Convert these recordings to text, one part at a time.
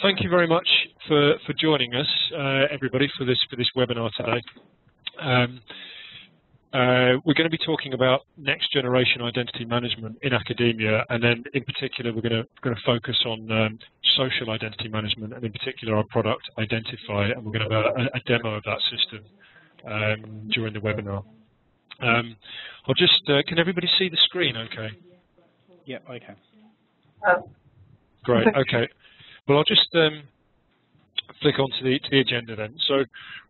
Thank you very much for joining us, everybody, for this webinar today. We're going to be talking about next generation identity management in academia, and then in particular we're going to focus on social identity management, and in particular our product Identify, and we're going to have a demo of that system during the webinar. I'll just can everybody see the screen okay? Yeah, I can. Great, okay. Well, I'll just flick on to the agenda then. So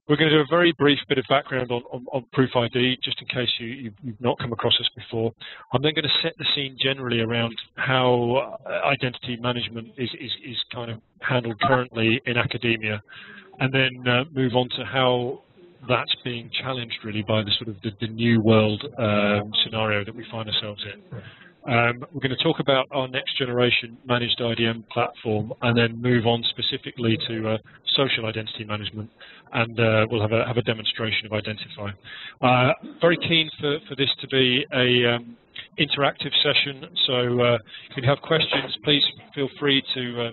we're going to do a very brief bit of background on ProofID, just in case you've not come across us before. I'm then going to set the scene generally around how identity management is kind of handled currently in academia, and then move on to how that's being challenged really by the sort of the new world scenario that we find ourselves in. We're going to talk about our next generation managed IDM platform, and then move on specifically to social identity management, and we'll have a demonstration of Identify. Very keen for this to be a interactive session, so if you have questions, please feel free to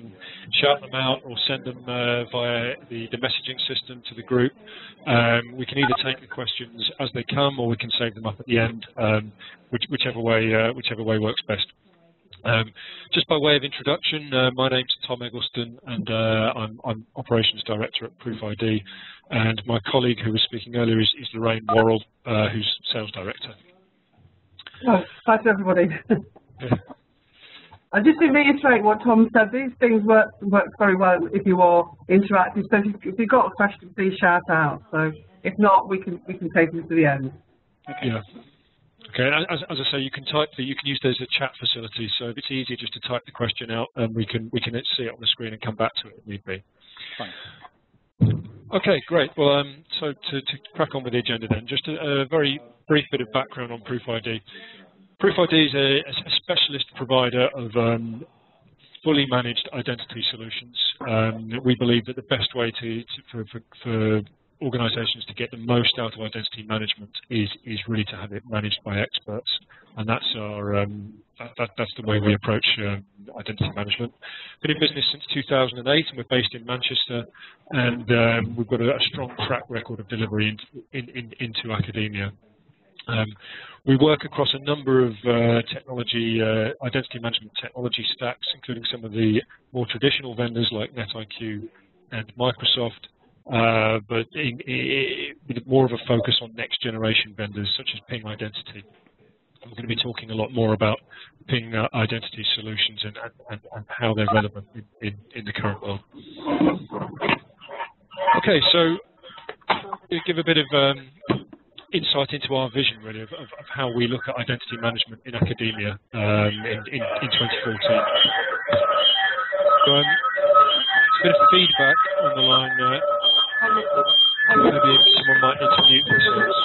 shout them out or send them via the messaging system to the group. We can either take the questions as they come, or we can save them up at the end, whichever way works best. Just by way of introduction, my name's Tom Eggleston, and I'm Operations Director at ProofID, and my colleague who was speaking earlier is Lorraine Worrell, who's Sales Director. Oh, hi to everybody. I just to reiterate what Tom said, these things work very well if you are interactive. So if you've got a question, please shout out. So if not, we can take them to the end. Okay. Yeah. Okay. As I say, you can use those as a chat facility. So if it's easier just to type the question out, we can see it on the screen and come back to it if need be. Fine. Okay, great. Well, so to crack on with the agenda then, just a very brief bit of background on ProofID. ProofID is a specialist provider of fully managed identity solutions. We believe that the best way for organisations to get the most out of identity management is really to have it managed by experts, and that's our that's the way we approach identity management. Been in business since 2008, and we're based in Manchester, and we've got a strong track record of delivery into academia. We work across a number of identity management technology stacks, including some of the more traditional vendors like NetIQ and Microsoft, but with more of a focus on next generation vendors such as Ping Identity. We're going to be talking a lot more about Ping Identity solutions and how they're relevant in the current world. Okay, so to give a bit of insight into our vision, really, of how we look at identity management in academia in 2014. So, a bit of feedback on the line there. Maybe someone might need to mute themselves.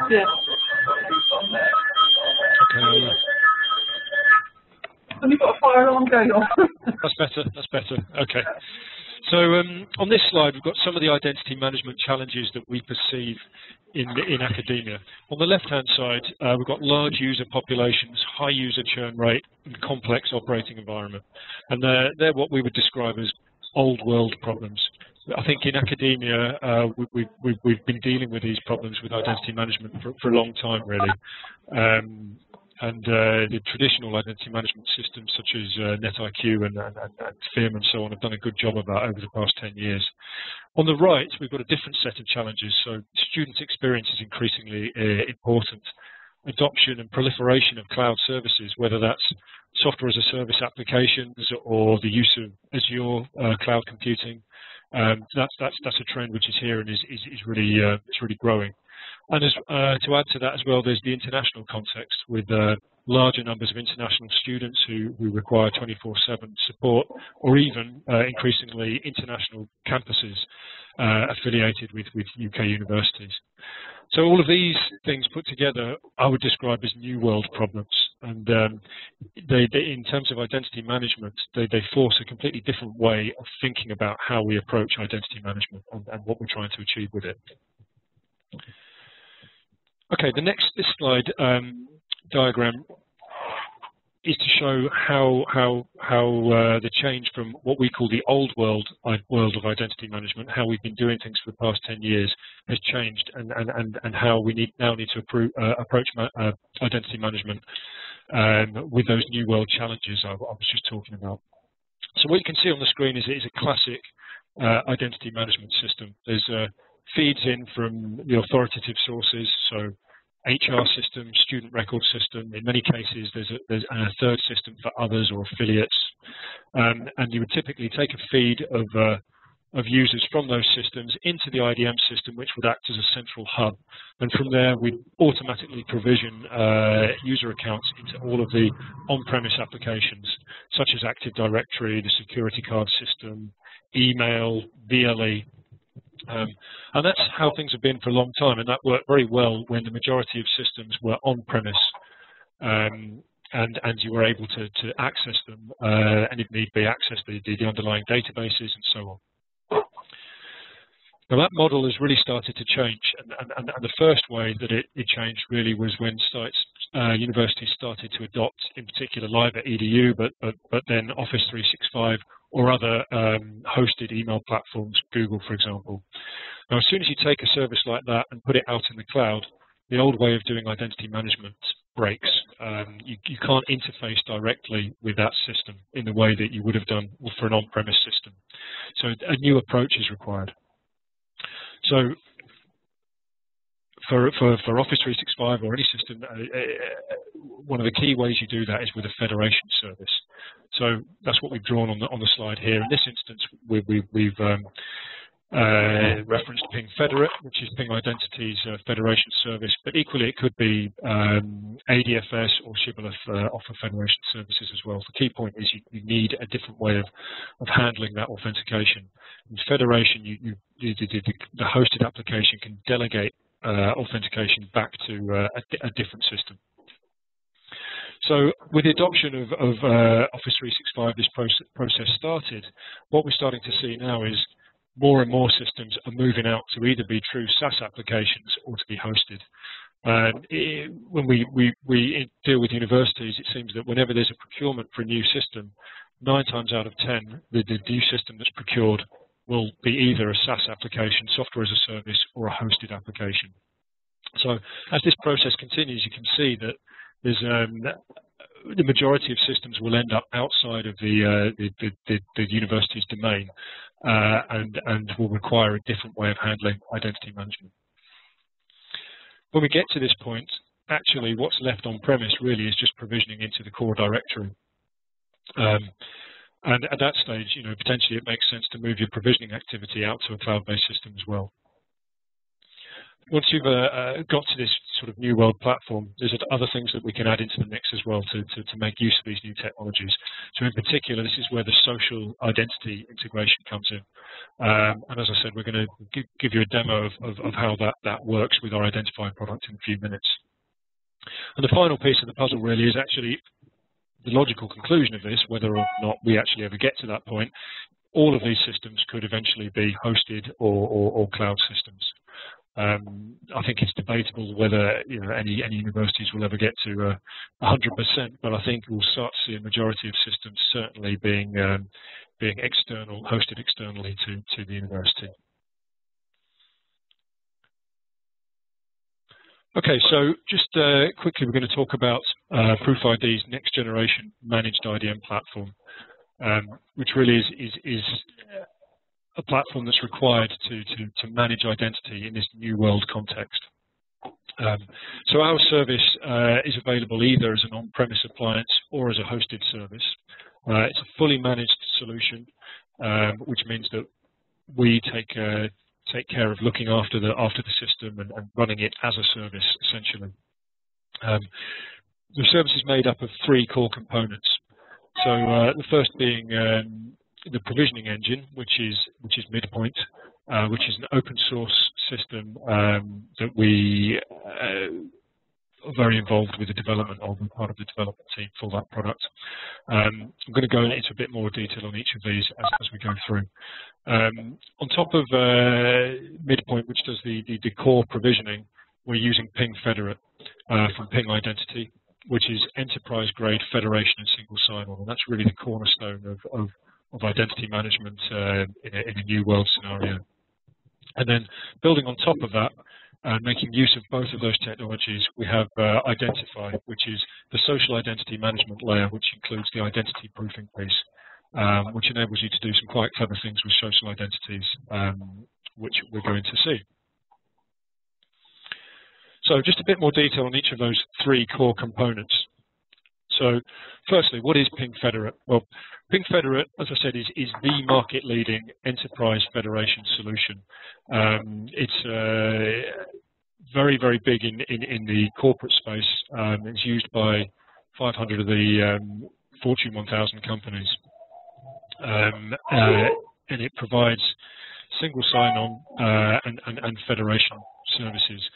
Yeah. Okay. Have you got a fire alarm going off? That's better. That's better. Okay. So on this slide, we've got some of the identity management challenges that we perceive in academia. On the left-hand side, we've got large user populations, high user churn rate, and complex operating environment. And they're what we would describe as old world problems. I think in academia, we've been dealing with these problems with identity management for a long time, really. And the traditional identity management systems such as NetIQ and FIM and so on have done a good job of that over the past 10 years. On the right, we've got a different set of challenges. So student experience is increasingly important. Adoption and proliferation of cloud services, whether that's software as a service applications or the use of Azure cloud computing, that's a trend which is here and is really growing. And to add to that as well, there's the international context with larger numbers of international students who require 24/7 support, or even increasingly international campuses affiliated with UK universities. So all of these things put together, I would describe as new world problems. And they, in terms of identity management, they force a completely different way of thinking about how we approach identity management and what we're trying to achieve with it. Okay, this slide diagram is to show how the change from what we call the old world of identity management, how we've been doing things for the past 10 years, has changed, and how we now need to approach identity management with those new world challenges I was just talking about. So what you can see on the screen is a classic identity management system. There's feeds in from the authoritative sources, so HR system, student record system. In many cases, there's a third system for others or affiliates, and you would typically take a feed of users from those systems into the IDM system, which would act as a central hub. And from there, we'd automatically provision user accounts into all of the on-premise applications, such as Active Directory, the security card system, email, VLE. And that's how things have been for a long time, and that worked very well when the majority of systems were on-premise, and you were able to access them, and if need be, access the underlying databases and so on. Now that model has really started to change, and the first way that it changed really was when universities started to adopt, in particular, Live@edu, but then Office 365 or other hosted email platforms, Google, for example. Now, as soon as you take a service like that and put it out in the cloud, the old way of doing identity management breaks. You can't interface directly with that system in the way that you would have done for an on-premise system. So a new approach is required. So for Office 365 or any system, one of the key ways you do that is with a federation service. So that's what we've drawn on the slide here. In this instance, we've referenced PingFederate, which is Ping Identity's federation service, but equally it could be ADFS or Shibboleth offer federation services as well. The key point is you need a different way of handling that authentication. In federation, the hosted application can delegate authentication back to a different system. So with the adoption of Office 365, this process started. What we're starting to see now is more and more systems are moving out to either be true SaaS applications or to be hosted. When we deal with universities, it seems that whenever there's a procurement for a new system, 9 times out of 10, the new system that's procured will be either a SaaS application, software as a service, or a hosted application. So as this process continues, you can see that there's the majority of systems will end up outside of the university's domain and will require a different way of handling identity management. When we get to this point, actually what's left on premise really is just provisioning into the core directory. And at that stage, potentially it makes sense to move your provisioning activity out to a cloud-based system as well. Once you've got to this sort of new world platform, there's other things that we can add into the mix as well to make use of these new technologies. So in particular, this is where the social identity integration comes in. And as I said, we're going to give you a demo of how that works with our Identify product in a few minutes. And the final piece of the puzzle really is actually the logical conclusion of this, whether or not we actually ever get to that point. All of these systems could eventually be hosted or cloud systems. I think it's debatable whether any universities will ever get to 100%, but I think we'll start to see a majority of systems certainly being hosted externally to the university. Okay, so just quickly, we're going to talk about ProofID's next generation managed IDM platform, which really is a platform that's required to manage identity in this new world context. So our service is available either as an on-premise appliance or as a hosted service. It's a fully managed solution, which means that we take care of looking after the system and running it as a service, essentially. The service is made up of 3 core components. So the first being the provisioning engine, which is Midpoint, which is an open source system that we are very involved with the development of, and part of the development team for that product. I'm going to go into a bit more detail on each of these as we go through. On top of Midpoint, which does the core provisioning, we're using PingFederate from Ping Identity. which is enterprise-grade federation and single sign-on, and that's really the cornerstone of identity management in a new world scenario. And then building on top of that, making use of both of those technologies, we have Identify, which is the social identity management layer, which includes the identity proofing piece, which enables you to do some quite clever things with social identities, which we're going to see. So just a bit more detail on each of those three core components. So firstly, what is PingFederate? Well, PingFederate, as I said, is the market-leading enterprise federation solution. It's very, very big in the corporate space. It's used by 500 of the Fortune 1000 companies. And it provides single sign-on and federation services.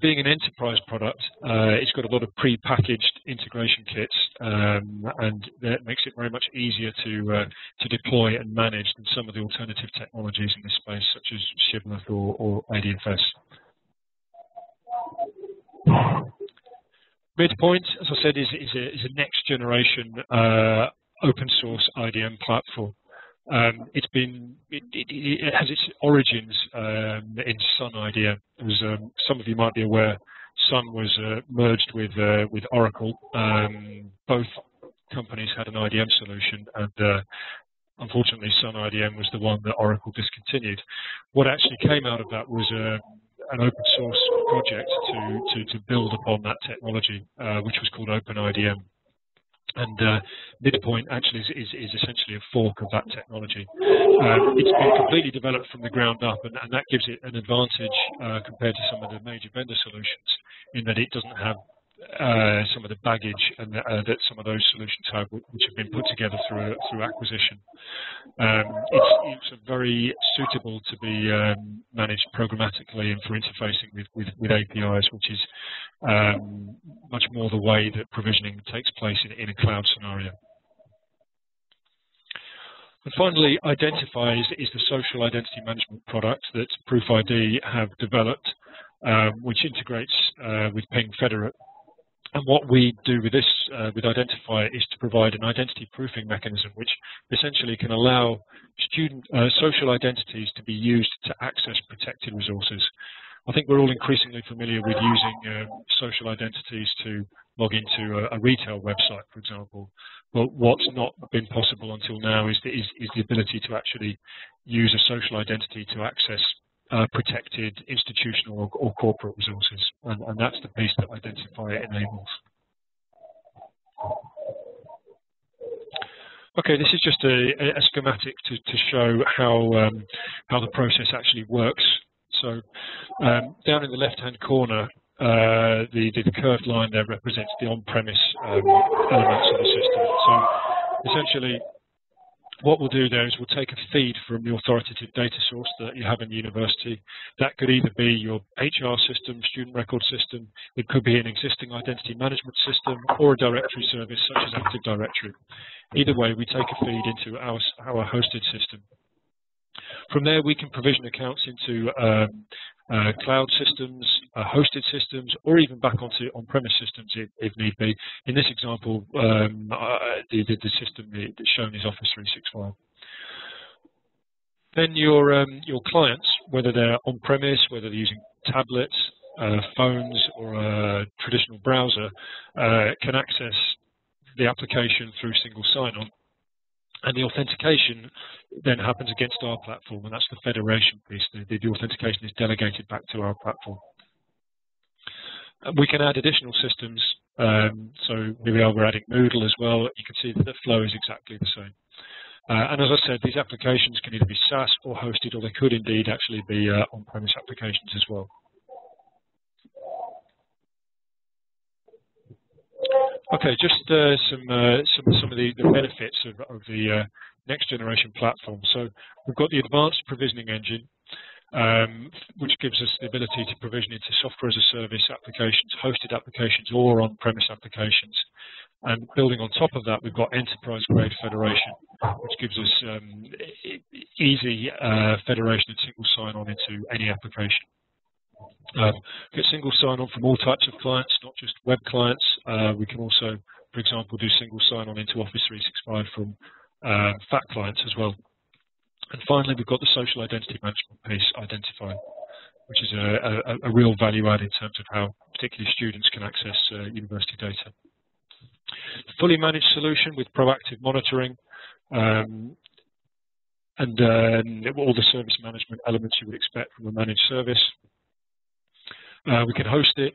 Being an enterprise product, it's got a lot of pre-packaged integration kits, and that makes it very much easier to deploy and manage than some of the alternative technologies in this space, such as Shibboleth or ADFS. Midpoint, as I said, is a next generation open source IDM platform. It has its origins in Sun IDM. As some of you might be aware, Sun was merged with Oracle. Both companies had an IDM solution, and unfortunately, Sun IDM was the one that Oracle discontinued. What actually came out of that was an open source project to build upon that technology, which was called OpenIDM. And Midpoint actually is essentially a fork of that technology. It's been completely developed from the ground up, and that gives it an advantage compared to some of the major vendor solutions, in that it doesn't have some of the baggage and that some of those solutions have, which have been put together through acquisition. It's very suitable to be managed programmatically and for interfacing with APIs, which is much more the way that provisioning takes place in a cloud scenario. And finally, Identify is the social identity management product that ProofID have developed, which integrates with PingFederate. And what we do with this, with Identify, is to provide an identity proofing mechanism, which essentially can allow social identities to be used to access protected resources. I think we're all increasingly familiar with using social identities to log into a retail website, for example. But what's not been possible until now is the ability to actually use a social identity to access protected institutional or corporate resources, and that's the piece that Identify enables. Okay, this is just a schematic to show how the process actually works. So down in the left-hand corner, the curved line there represents the on-premise elements of the system. So essentially, what we'll do there is we'll take a feed from the authoritative data source that you have in the university. That could either be your HR system, student record system, it could be an existing identity management system, or a directory service such as Active Directory. Either way, we take a feed into our hosted system. From there, we can provision accounts into cloud systems, hosted systems, or even back onto on-premise systems if need be. In this example, the system that's shown is Office 365. Then your clients, whether they're on-premise, whether they're using tablets, phones, or a traditional browser, can access the application through single sign-on. And the authentication then happens against our platform, and that's the federation piece. The authentication is delegated back to our platform. We can add additional systems. So here we are, we're adding Moodle as well. You can see that the flow is exactly the same. And as I said, these applications can either be SaaS or hosted, or they could indeed actually be on-premise applications as well. Okay, just some of the benefits of the next generation platform. So we've got the advanced provisioning engine, which gives us the ability to provision into software as a service applications, hosted applications, or on-premise applications. And building on top of that, we've got enterprise-grade federation, which gives us easy federation and single sign-on into any application. Get single sign-on from all types of clients, not just web clients, We can also, for example, do single sign-on into Office 365 from FAT clients as well. And finally, we've got the social identity management piece, Identify, which is a real value add in terms of how particularly students can access university data. Fully managed solution with proactive monitoring and all the service management elements you would expect from a managed service. We can host it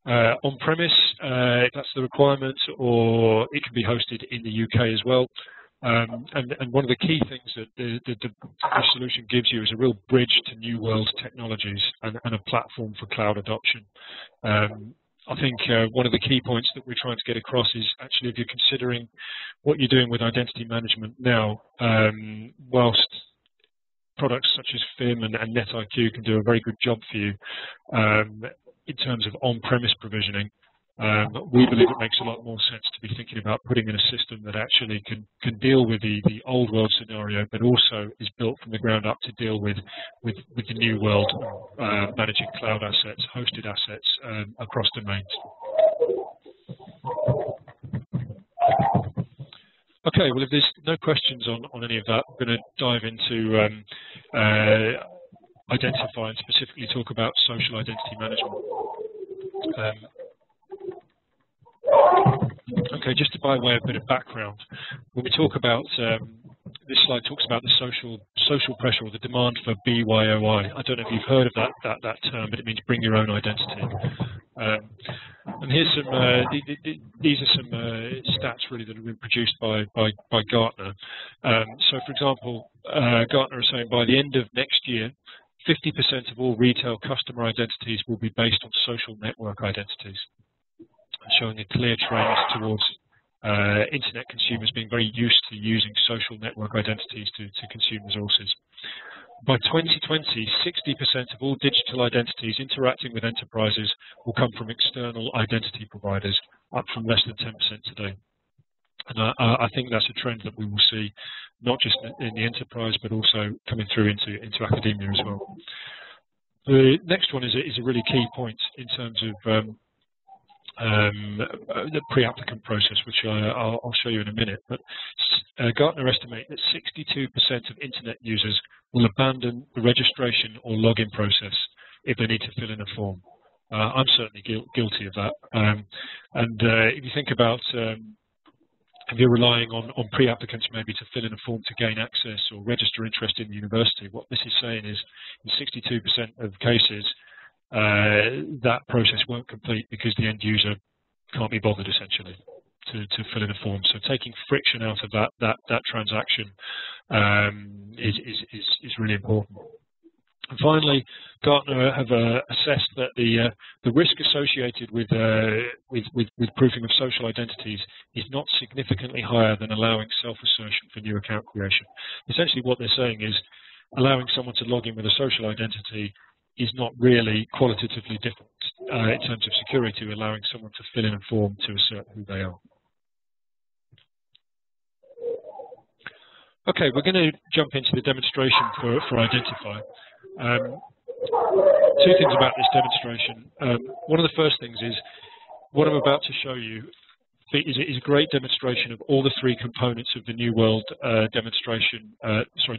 on-premise, if that's the requirement, or it can be hosted in the UK as well. And one of the key things that the solution gives you is a real bridge to new world technologies and a platform for cloud adoption. I think one of the key points that we're trying to get across is actually if you're considering what you're doing with identity management now, whilst products such as FIM and NetIQ can do a very good job for you in terms of on-premise provisioning, we believe it makes a lot more sense to be thinking about putting in a system that actually can deal with the old world scenario, but also is built from the ground up to deal with the new world, managing cloud assets, hosted assets across domains. Okay, well, if there's no questions on any of that, I'm going to dive into Identify and specifically talk about social identity management. Okay, just by way of a bit of background, when we talk about, this slide talks about the social pressure or the demand for BYOI. I don't know if you've heard of that term, but it means bring your own identity. And here's some, these are some stats really that have been produced by Gartner. So for example, Gartner is saying by the end of next year, 50% of all retail customer identities will be based on social network identities, showing a clear trend towards internet consumers being very used to using social network identities to consume resources. By 2020, 60% of all digital identities interacting with enterprises will come from external identity providers, up from less than 10% today. And I think that's a trend that we will see not just in the enterprise, but also coming through into academia as well. The next one is a really key point in terms of the pre-applicant process, which I'll show you in a minute. But Gartner estimate that 62% of internet users will abandon the registration or login process if they need to fill in a form. I'm certainly guilty of that. If you think about if you're relying on pre-applicants maybe to fill in a form to gain access or register interest in the university, what this is saying is in 62% of cases, that process won't complete because the end user can't be bothered essentially to fill in a form. So taking friction out of that transaction is really important. And finally, Gartner have assessed that the risk associated with proofing of social identities is not significantly higher than allowing self-assertion for new account creation. Essentially, what they're saying is allowing someone to log in with a social identity is not really qualitatively different in terms of security to allowing someone to fill in a form to assert who they are. Okay, we're going to jump into the demonstration for Identify. Two things about this demonstration. One of the first things is what I'm about to show you is a great demonstration of all the three components of the New World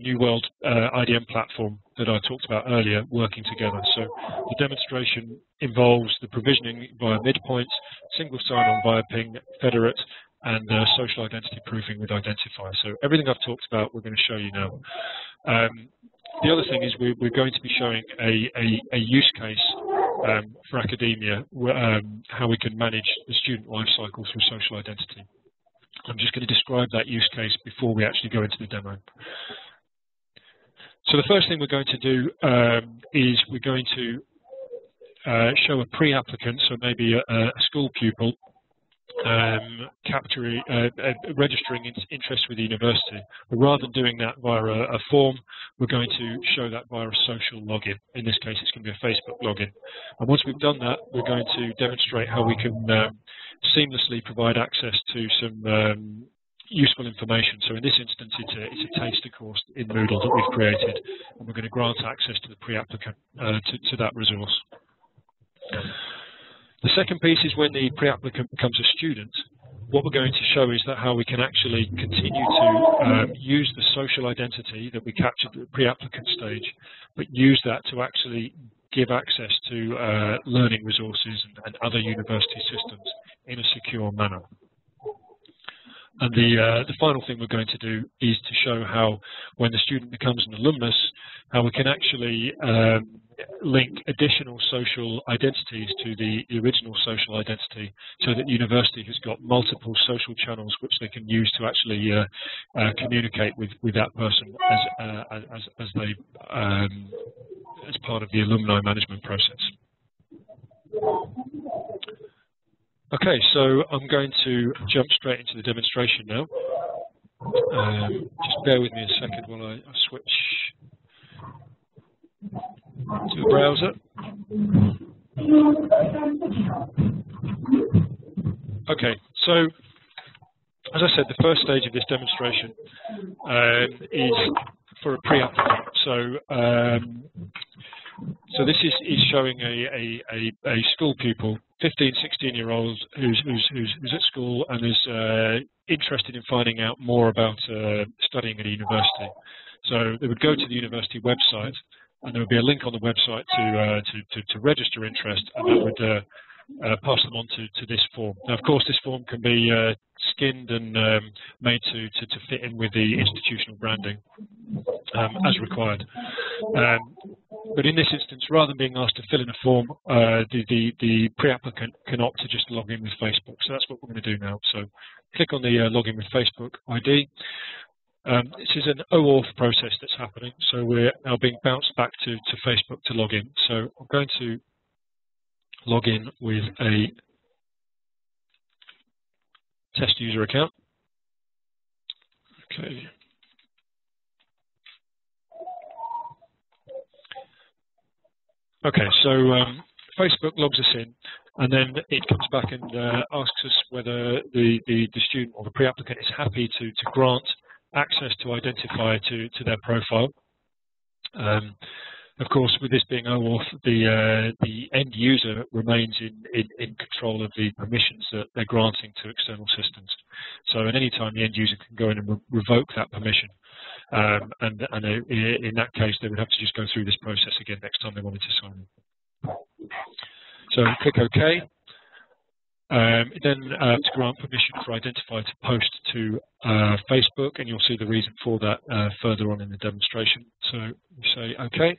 New World IDM platform that I talked about earlier working together. So the demonstration involves the provisioning via midpoint, single sign-on via PingFederate, and social identity proofing with Identify. So everything I've talked about, we're going to show you now. The other thing is we're going to be showing a use case for academia, how we can manage the student life cycle through social identity. I'm just going to describe that use case before we actually go into the demo. So the first thing we're going to do is we're going to show a pre-applicant, so maybe a school pupil, registering interest with the university. But rather than doing that via a form, we're going to show that via a social login. In this case, it's going to be a Facebook login. And once we've done that, we're going to demonstrate how we can seamlessly provide access to some useful information. So in this instance, it's a taster course in Moodle that we've created, and we're going to grant access to the pre-applicant to that resource. The second piece is when the pre-applicant becomes a student. What we're going to show is that how we can actually continue to use the social identity that we captured at the pre-applicant stage, but use that to actually give access to learning resources and other university systems in a secure manner. And the final thing we're going to do is to show how, when the student becomes an alumnus, how we can actually link additional social identities to the original social identity, so that the university has got multiple social channels which they can use to actually communicate with that person as part of the alumni management process. Okay, so I'm going to jump straight into the demonstration now. Just bear with me a second while I switch to the browser. Okay, so as I said, the first stage of this demonstration is for a pre-applicant. So this is showing a school pupil, 15, 16-year-old who's at school and is interested in finding out more about studying at a university. So they would go to the university website, and there would be a link on the website to register interest, and that would pass them on to this form. Now, of course, this form can be skinned and made to fit in with the institutional branding as required. But in this instance, rather than being asked to fill in a form, the pre-applicant can opt to just log in with Facebook. So that's what we're going to do now. So click on the login with Facebook ID. This is an OAuth process that's happening. So we're now being bounced back to Facebook to log in. So I'm going to log in with a test user account. Okay. Okay, so Facebook logs us in, and then it comes back and asks us whether the student or the pre-applicant is happy to grant access to identify to their profile. Of course, with this being OAuth, the end user remains in control of the permissions that they're granting to external systems. So at any time, the end user can go in and revoke that permission. And in that case, they would have to just go through this process again next time they wanted to sign in. So click OK. Then to grant permission for Identify to post to Facebook, and you'll see the reason for that further on in the demonstration. So we say OK.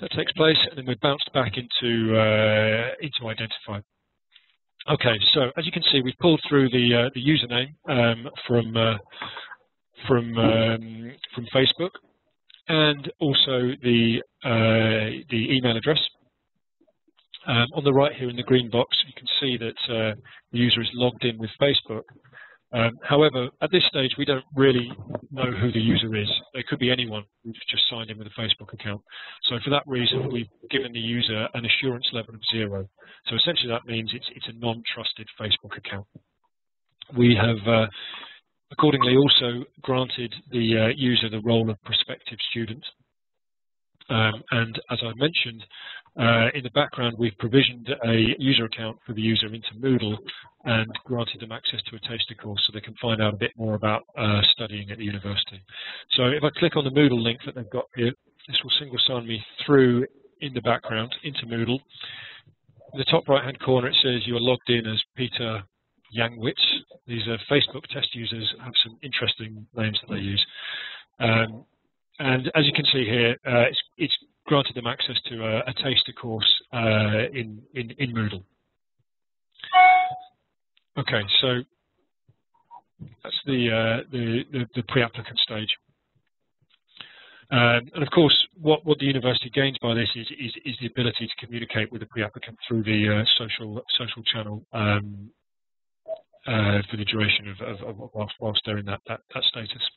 That takes place, and then we're bounced back into Identify. Okay, so as you can see, we've pulled through the username from Facebook, and also the email address. On the right here in the green box, you can see that the user is logged in with Facebook. However, at this stage, we don't really know who the user is. They could be anyone who's just signed in with a Facebook account. So for that reason, we've given the user an assurance level of 0. So essentially, that means it's a non-trusted Facebook account. We have accordingly also granted the user the role of prospective student. And as I mentioned, in the background, we've provisioned a user account for the user into Moodle and granted them access to a taster course so they can find out a bit more about studying at the university. So if I click on the Moodle link that they've got here, this will single sign me through in the background into Moodle. In the top right-hand corner, it says you are logged in as Peter Yangwitz. These are Facebook test users, have some interesting names that they use. And as you can see here, it's granted them access to a taster course in Moodle. Okay, so that's the pre-applicant stage. And of course, what the university gains by this is the ability to communicate with the pre-applicant through the social channel for the duration of whilst they're in that status.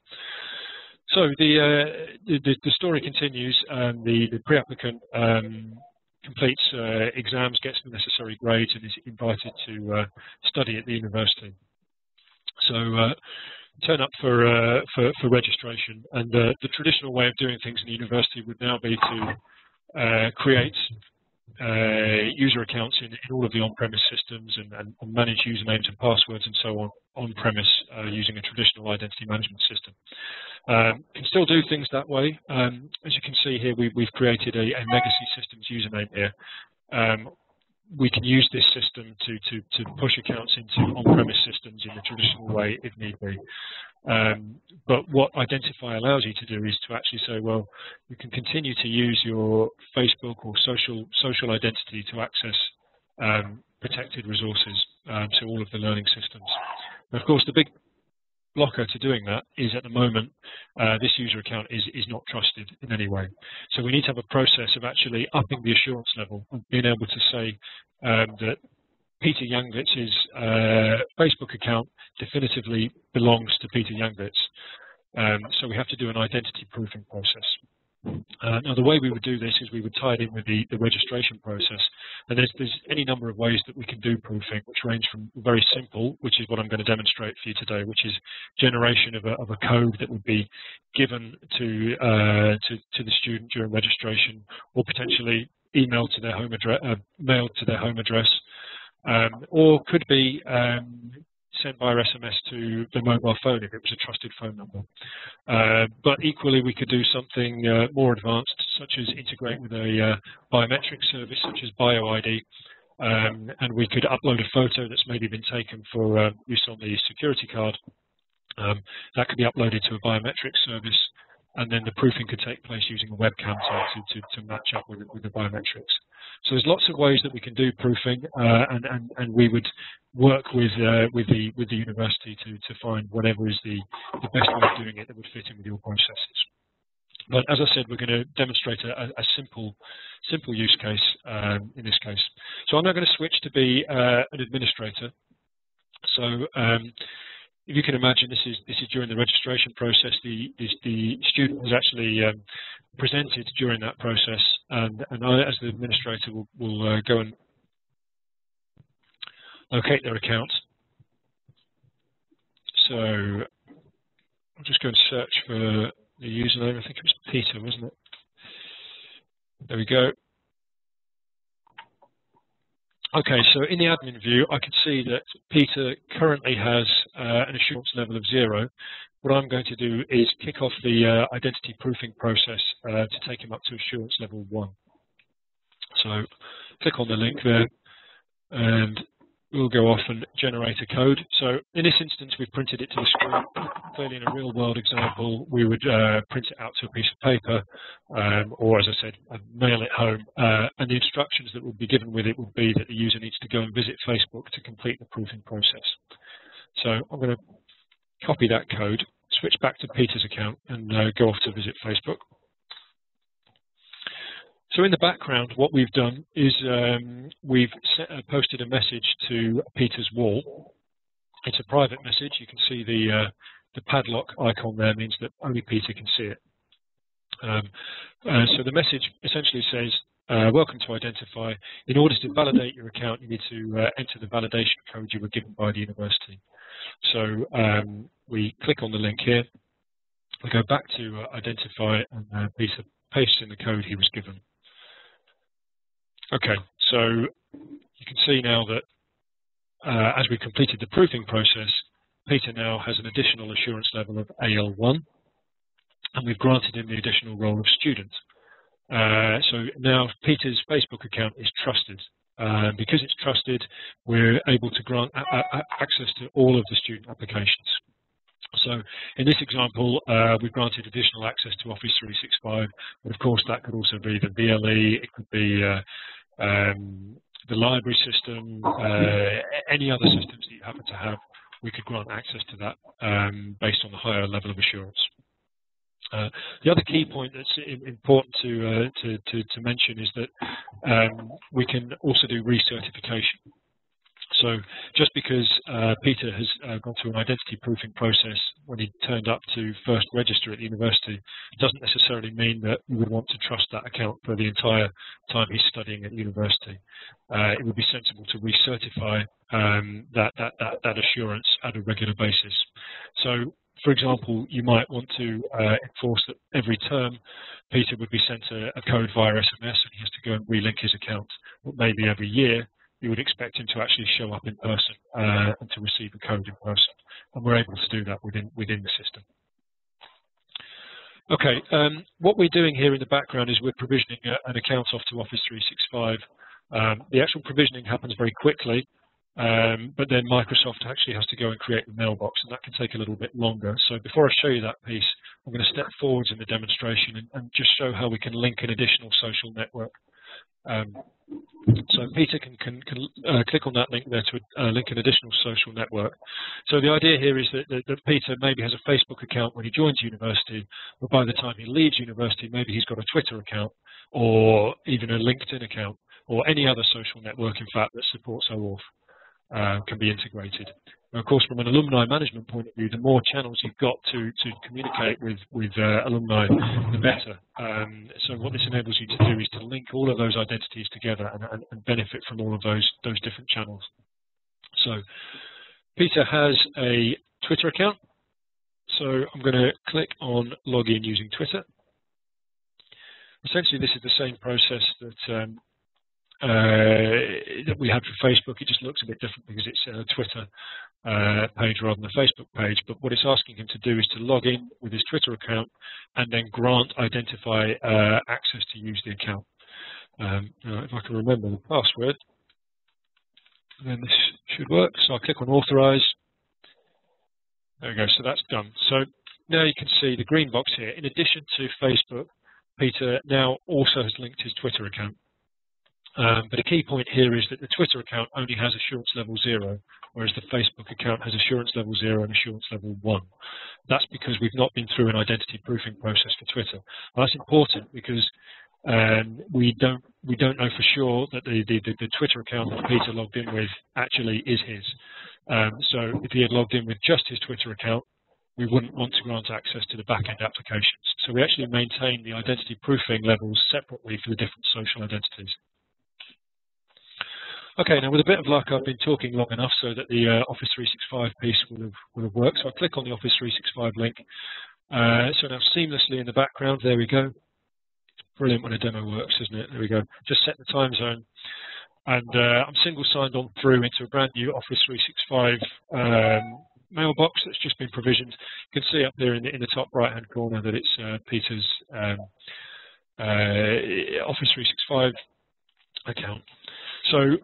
So the story continues, and the pre-applicant completes exams, gets the necessary grades, and is invited to study at the university. So turn up for registration, and the traditional way of doing things in the university would now be to create user accounts in all of the on-premise systems and manage usernames and passwords and so on-premise using a traditional identity management system. Can still do things that way. As you can see here, we've created a legacy systems username here. We can use this system to push accounts into on-premise systems in the traditional way if need be. But what Identify allows you to do is to actually say, well, you can continue to use your Facebook or social identity to access protected resources to all of the learning systems. And of course, the big blocker to doing that is at the moment, this user account is not trusted in any way. So we need to have a process of actually upping the assurance level and being able to say that Peter Youngvitz's Facebook account definitively belongs to Peter Youngvitz. So we have to do an identity proofing process. Now, the way we would do this is we would tie it in with the registration process. And there's any number of ways that we can do proofing, which range from very simple, which is what I'm going to demonstrate for you today, which is generation of a code that would be given to the student during registration, or potentially emailed to their home address, mailed to their home address, or could be sent via SMS to the mobile phone if it was a trusted phone number. But equally, we could do something more advanced, such as integrate with a biometric service such as BYOI, and we could upload a photo that's maybe been taken for use on the security card. That could be uploaded to a biometric service, and then the proofing could take place using a webcam to match up with the biometrics. So there's lots of ways that we can do proofing, and we would work with the university to find whatever is the best way of doing it that would fit in with your processes. But as I said, we're going to demonstrate a simple use case in this case. So I'm now going to switch to be an administrator. So if you can imagine, this is during the registration process. The student has actually presented during that process, and I, as the administrator, will go and locate their account. So I'll just go and search for the username. I think it was Peter, wasn't it? There we go. Okay, so in the admin view, I can see that Peter currently has an assurance level of 0. What I'm going to do is kick off the identity proofing process to take him up to assurance level 1. So click on the link there, and we'll go off and generate a code. So in this instance, we've printed it to the screen. Clearly, in a real-world example, we would print it out to a piece of paper, or, as I said, mail it home. And the instructions that would be given with it would be that the user needs to go and visit Facebook to complete the proofing process. So I'm going to copy that code, switch back to Peter's account, and go off to visit Facebook. So in the background, what we've done is we've posted a message to Peter's wall. It's a private message. You can see the padlock icon there means that only Peter can see it. So the message essentially says, welcome to Identify. In order to validate your account, you need to enter the validation code you were given by the university. So we click on the link here. We go back to Identify, and Peter pastes in the code he was given. Okay, so you can see now that as we completed the proofing process, Peter now has an additional assurance level of AL1, and we've granted him the additional role of student. So now Peter's Facebook account is trusted. Because it's trusted, we're able to grant access to all of the student applications. So in this example, we've granted additional access to Office 365, but of course that could also be the BLE, it could be the library system, any other systems that you happen to have, we could grant access to that based on the higher level of assurance. The other key point that's important to mention is that we can also do recertification. So just because Peter has gone through an identity proofing process when he turned up to first register at the university, doesn't necessarily mean that you would want to trust that account for the entire time he's studying at university. It would be sensible to recertify that assurance at a regular basis. So For example, you might want to enforce that every term Peter would be sent a code via SMS and he has to go and relink his account. But maybe every year you would expect him to actually show up in person and to receive a code in person. And we're able to do that within the system. Okay, what we're doing here in the background is we're provisioning an account off to Office 365. The actual provisioning happens very quickly, but then Microsoft actually has to go and create the mailbox, and that can take a little bit longer. So before I show you that piece, I'm going to step forwards in the demonstration and just show how we can link an additional social network. So Peter can click on that link there to link an additional social network. So the idea here is that Peter maybe has a Facebook account when he joins university, but by the time he leaves university, maybe he's got a Twitter account or even a LinkedIn account or any other social network, in fact, that supports OAuth. Can be integrated. Now, of course, from an alumni management point of view, the more channels you've got to communicate with alumni, the better. So what this enables you to do is to link all of those identities together and benefit from all of those different channels. So Peter has a Twitter account. So I'm going to click on login using Twitter. Essentially, this is the same process that we had for Facebook. It just looks a bit different because it's a Twitter page rather than a Facebook page. But what it's asking him to do is to log in with his Twitter account and then grant identify access to use the account. Now, if I can remember the password, then this should work. So I'll click on authorize. There we go. So that's done. So now you can see the green box here. In addition to Facebook, Peter now also has linked his Twitter account. But a key point here is that the Twitter account only has assurance level 0, whereas the Facebook account has assurance level 0 and assurance level 1. That's because we've not been through an identity proofing process for Twitter. Well, that's important because we don't know for sure that the Twitter account that Peter logged in with actually is his. So if he had logged in with just his Twitter account, we wouldn't want to grant access to the back-end applications. So we actually maintain the identity proofing levels separately for the different social identities. Okay, now with a bit of luck, I've been talking long enough so that the Office 365 piece will have worked. So I click on the Office 365 link. So now seamlessly in the background, there we go. It's brilliant when a demo works, isn't it? There we go. Just set the time zone. And I'm single signed on through into a brand new Office 365 mailbox that's just been provisioned. You can see up there in the top right-hand corner that it's Peter's Office 365 account. So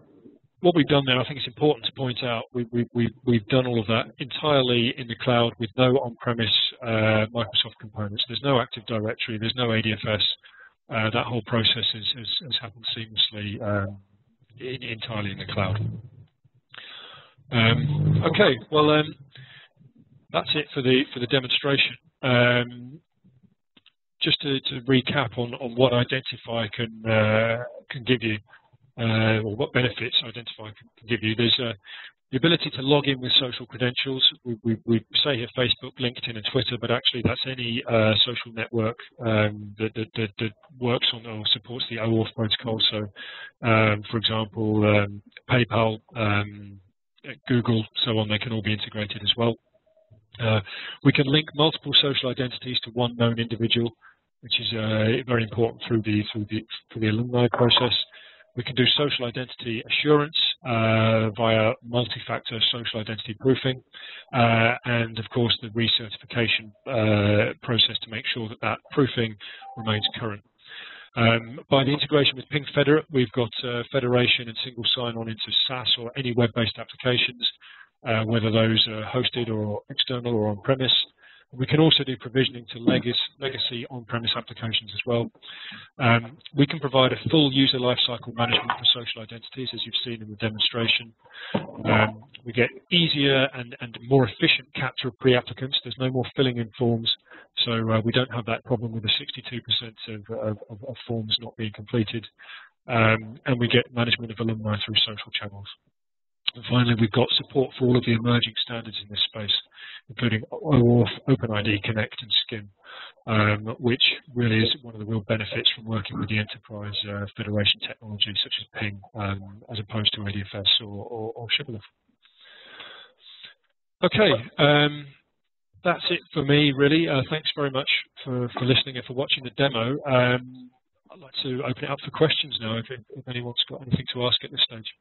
what we've done there, I think it's important to point out, we've done all of that entirely in the cloud with no on-premise Microsoft components. There's no Active Directory, there's no ADFS. That whole process has happened seamlessly entirely in the cloud. Okay, well that's it for the demonstration. Just to recap on what Identify can give you. Or what benefits Identify can give you. There's the ability to log in with social credentials. We say here Facebook, LinkedIn, and Twitter, but actually that's any social network that works on or supports the OAuth protocol. So, for example, PayPal, Google, so on, they can all be integrated as well. We can link multiple social identities to one known individual, which is very important through the alumni process. We can do social identity assurance via multi-factor social identity proofing, and of course the recertification process to make sure that proofing remains current. By the integration with PingFederate, we've got federation and single sign-on into SaaS or any web-based applications, whether those are hosted or external or on-premise. We can also do provisioning to legacy on-premise applications as well. We can provide a full user lifecycle management for social identities, as you've seen in the demonstration. We get easier and more efficient capture of pre-applicants. There's no more filling in forms, so we don't have that problem with the 62% of forms not being completed. And we get management of alumni through social channels. And finally, we've got support for all of the emerging standards in this space, including OAuth, OpenID, Connect, and SCIM, which really is one of the real benefits from working with the enterprise federation technology, such as Ping, as opposed to ADFS or Shibboleth. Okay, that's it for me, really. Thanks very much for listening and for watching the demo. I'd like to open it up for questions now if anyone's got anything to ask at this stage.